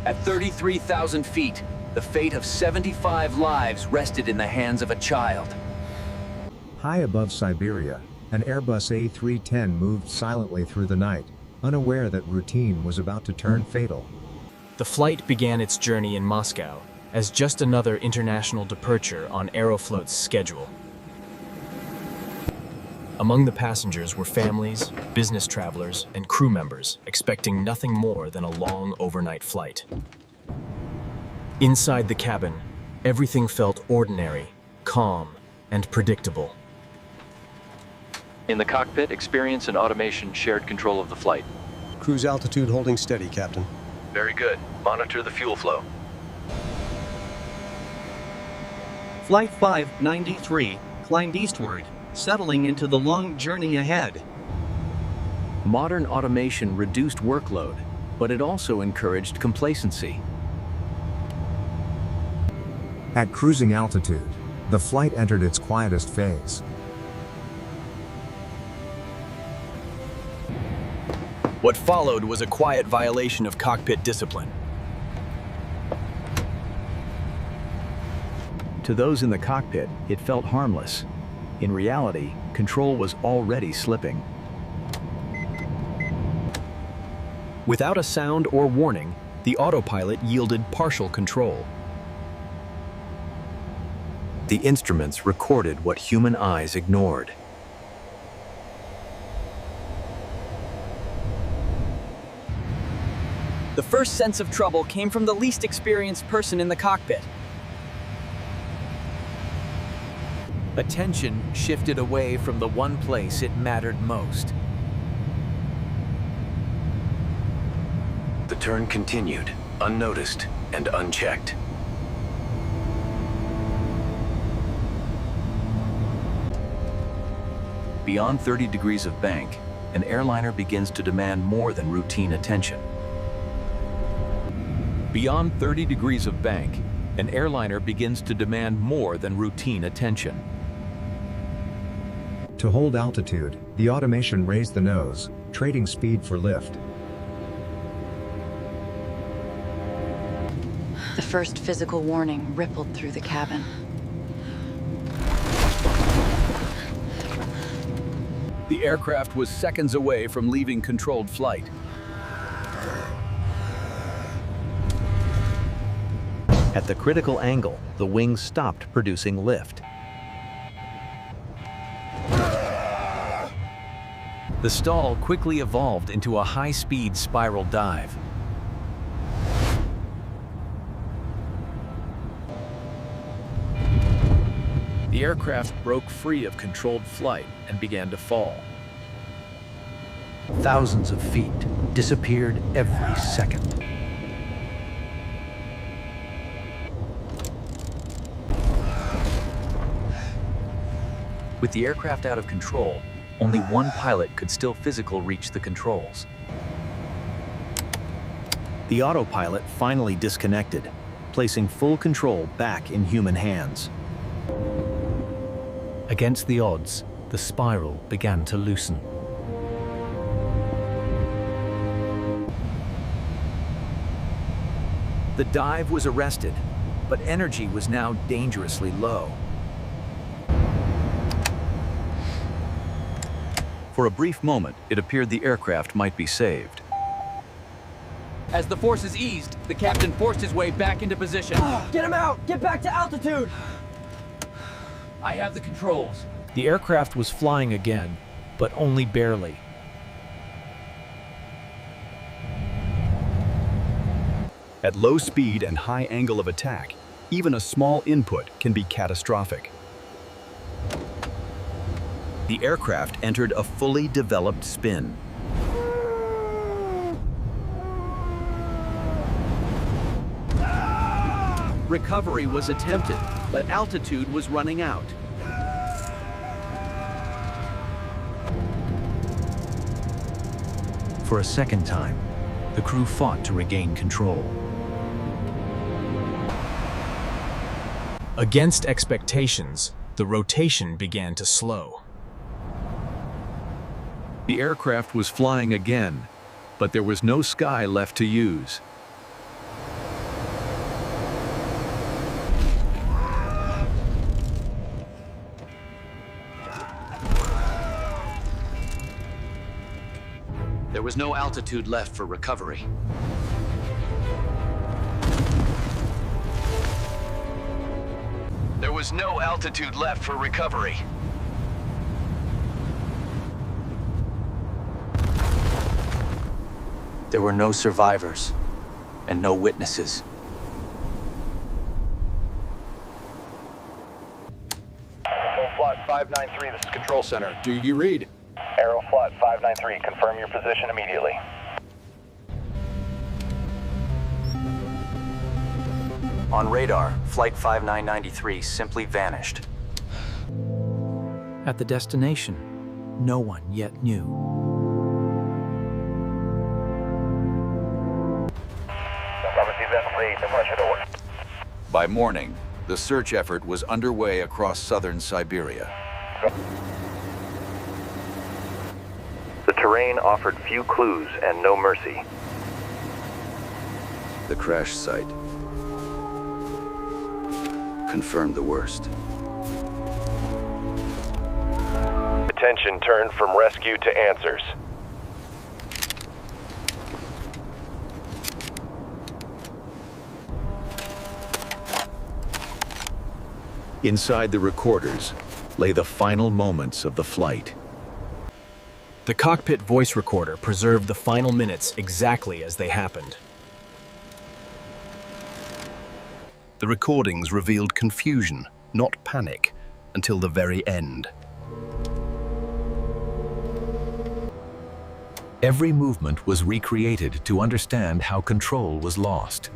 At 33,000 feet, the fate of 75 lives rested in the hands of a child. High above Siberia, an Airbus A310 moved silently through the night, unaware that routine was about to turn fatal. The flight began its journey in Moscow as just another international departure on Aeroflot's schedule. Among the passengers were families, business travelers, and crew members expecting nothing more than a long overnight flight. Inside the cabin, everything felt ordinary, calm, and predictable. In the cockpit, experience and automation shared control of the flight. Cruise altitude holding steady, Captain. Very good. Monitor the fuel flow. Flight 593 climbed eastward, settling into the long journey ahead. Modern automation reduced workload, but it also encouraged complacency. At cruising altitude, the flight entered its quietest phase. What followed was a quiet violation of cockpit discipline. To those in the cockpit, it felt harmless. In reality, control was already slipping. Without a sound or warning, the autopilot yielded partial control. The instruments recorded what human eyes ignored. The first sense of trouble came from the least experienced person in the cockpit. Attention shifted away from the one place it mattered most. The turn continued, unnoticed and unchecked. Beyond 30 degrees of bank, an airliner begins to demand more than routine attention. Beyond 30 degrees of bank, an airliner begins to demand more than routine attention. To hold altitude, the automation raised the nose, trading speed for lift. The first physical warning rippled through the cabin. The aircraft was seconds away from leaving controlled flight. At the critical angle, the wings stopped producing lift. The stall quickly evolved into a high-speed spiral dive. The aircraft broke free of controlled flight and began to fall. Thousands of feet disappeared every second. With the aircraft out of control, only one pilot could still physically reach the controls. The autopilot finally disconnected, placing full control back in human hands. Against the odds, the spiral began to loosen. The dive was arrested, but energy was now dangerously low. For a brief moment, it appeared the aircraft might be saved. As the forces eased, the captain forced his way back into position. Get him out! Get back to altitude! I have the controls. The aircraft was flying again, but only barely. At low speed and high angle of attack, even a small input can be catastrophic. The aircraft entered a fully developed spin. Recovery was attempted, but altitude was running out. For a second time, the crew fought to regain control. Against expectations, the rotation began to slow. The aircraft was flying again, but there was no sky left to use. There was no altitude left for recovery. There was no altitude left for recovery. There were no survivors and no witnesses. Aeroflot 593, this is Control Center. Do you read? Aeroflot 593, confirm your position immediately. On radar, Flight 5993 simply vanished. At the destination, no one yet knew. By morning, the search effort was underway across southern Siberia. The terrain offered few clues and no mercy. The crash site confirmed the worst. Attention turned from rescue to answers. Inside the recorders lay the final moments of the flight. The cockpit voice recorder preserved the final minutes exactly as they happened. The recordings revealed confusion, not panic, until the very end. Every movement was recreated to understand how control was lost.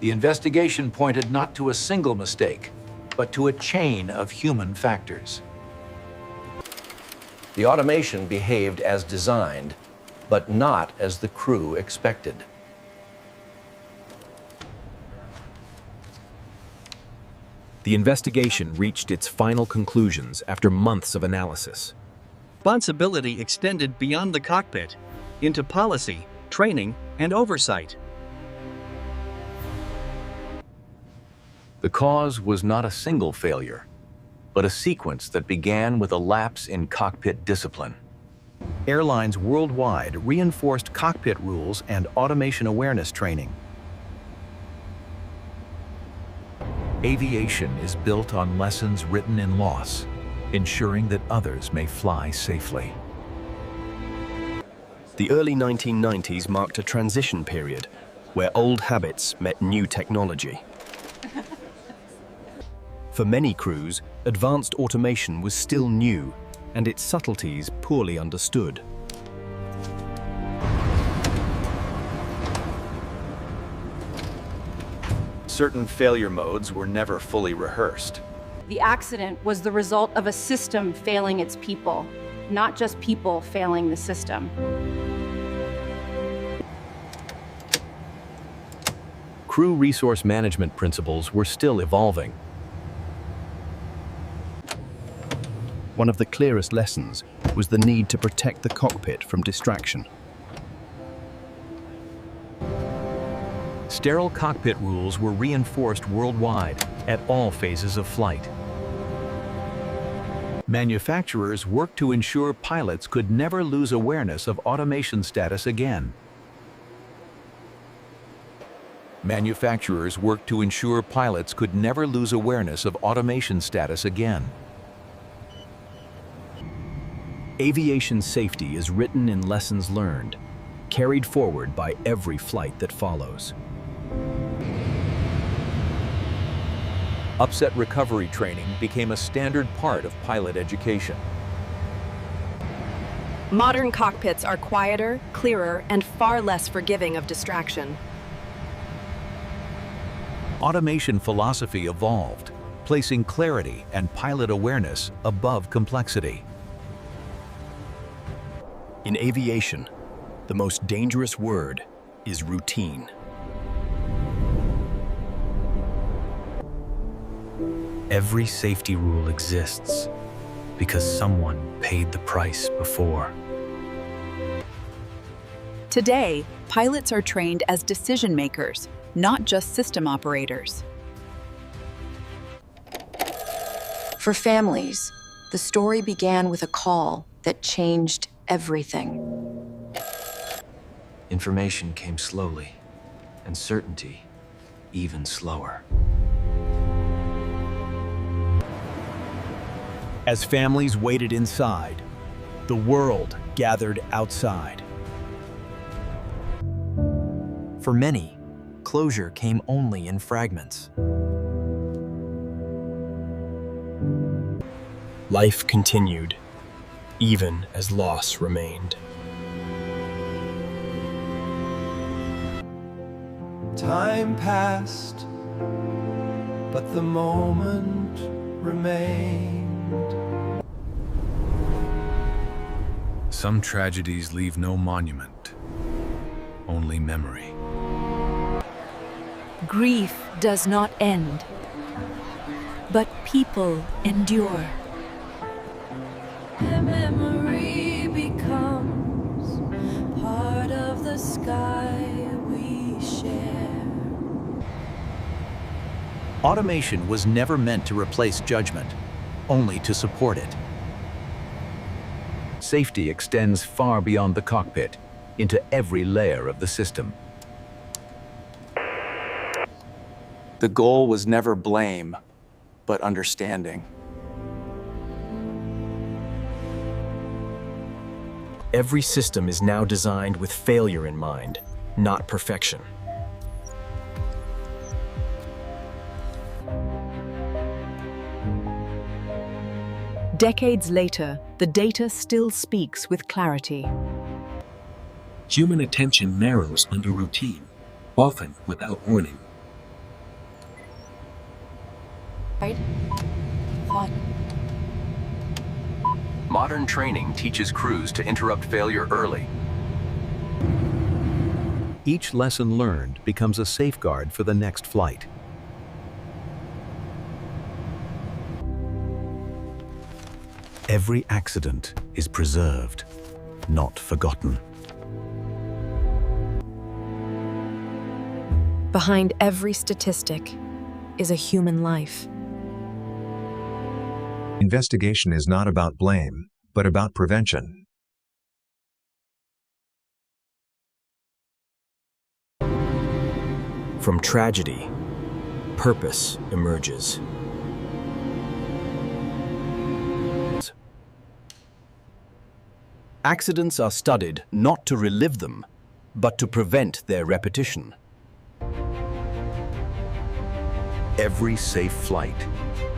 The investigation pointed not to a single mistake, but to a chain of human factors. The automation behaved as designed, but not as the crew expected. The investigation reached its final conclusions after months of analysis. Responsibility extended beyond the cockpit into policy, training, and oversight. The cause was not a single failure, but a sequence that began with a lapse in cockpit discipline. Airlines worldwide reinforced cockpit rules and automation awareness training. Aviation is built on lessons written in loss, ensuring that others may fly safely. The early 1990s marked a transition period where old habits met new technology. For many crews, advanced automation was still new and its subtleties poorly understood. Certain failure modes were never fully rehearsed. The accident was the result of a system failing its people, not just people failing the system. Crew resource management principles were still evolving. One of the clearest lessons was the need to protect the cockpit from distraction. Sterile cockpit rules were reinforced worldwide at all phases of flight. Manufacturers worked to ensure pilots could never lose awareness of automation status again. Manufacturers worked to ensure pilots could never lose awareness of automation status again. Aviation safety is written in lessons learned, carried forward by every flight that follows. Upset recovery training became a standard part of pilot education. Modern cockpits are quieter, clearer, and far less forgiving of distraction. Automation philosophy evolved, placing clarity and pilot awareness above complexity. In aviation, the most dangerous word is routine. Every safety rule exists because someone paid the price before. Today, pilots are trained as decision makers, not just system operators. For families, The story began with a call that changed everything. Information came slowly, and certainty even slower. As families waited inside, the world gathered outside. For many, closure came only in fragments. Life continued, even as loss remained. Time passed, but the moment remained. Some tragedies leave no monument, only memory. Grief does not end, but people endure. The memory becomes part of the sky we share. Automation was never meant to replace judgment, only to support it. Safety extends far beyond the cockpit, into every layer of the system. The goal was never blame, but understanding. Every system is now designed with failure in mind, not perfection. Decades later, the data still speaks with clarity. Human attention narrows under routine, often without warning. Modern training teaches crews to interrupt failure early. Each lesson learned becomes a safeguard for the next flight. Every accident is preserved, not forgotten. Behind every statistic is a human life. Investigation is not about blame, but about prevention. From tragedy, purpose emerges. Accidents are studied not to relive them, but to prevent their repetition. Every safe flight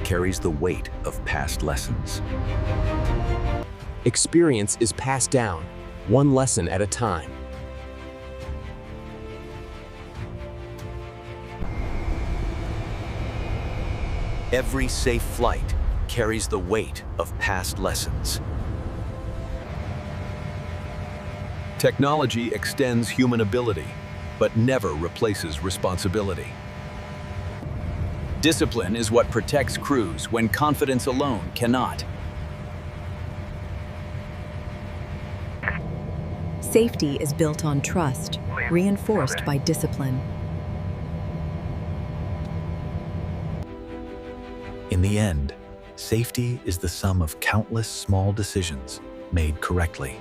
carries the weight of past lessons. Experience is passed down, one lesson at a time. Every safe flight carries the weight of past lessons. Technology extends human ability, but never replaces responsibility. Discipline is what protects crews when confidence alone cannot. Safety is built on trust, reinforced by discipline. In the end, safety is the sum of countless small decisions made correctly.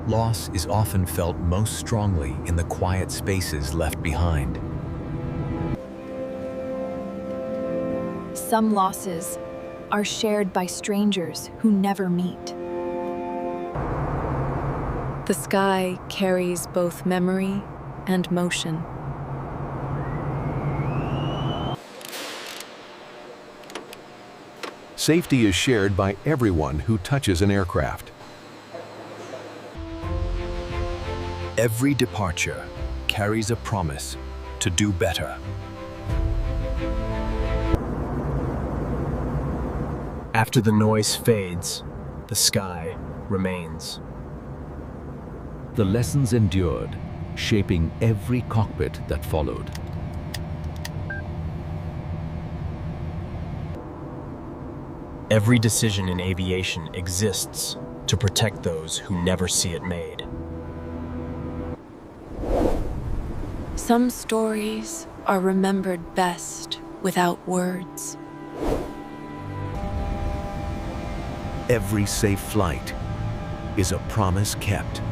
Loss is often felt most strongly in the quiet spaces left behind. Some losses are shared by strangers who never meet. The sky carries both memory and motion. Safety is shared by everyone who touches an aircraft. Every departure carries a promise to do better. After the noise fades, the sky remains. The lessons endured, shaping every cockpit that followed. Every decision in aviation exists to protect those who never see it made. Some stories are remembered best without words. Every safe flight is a promise kept.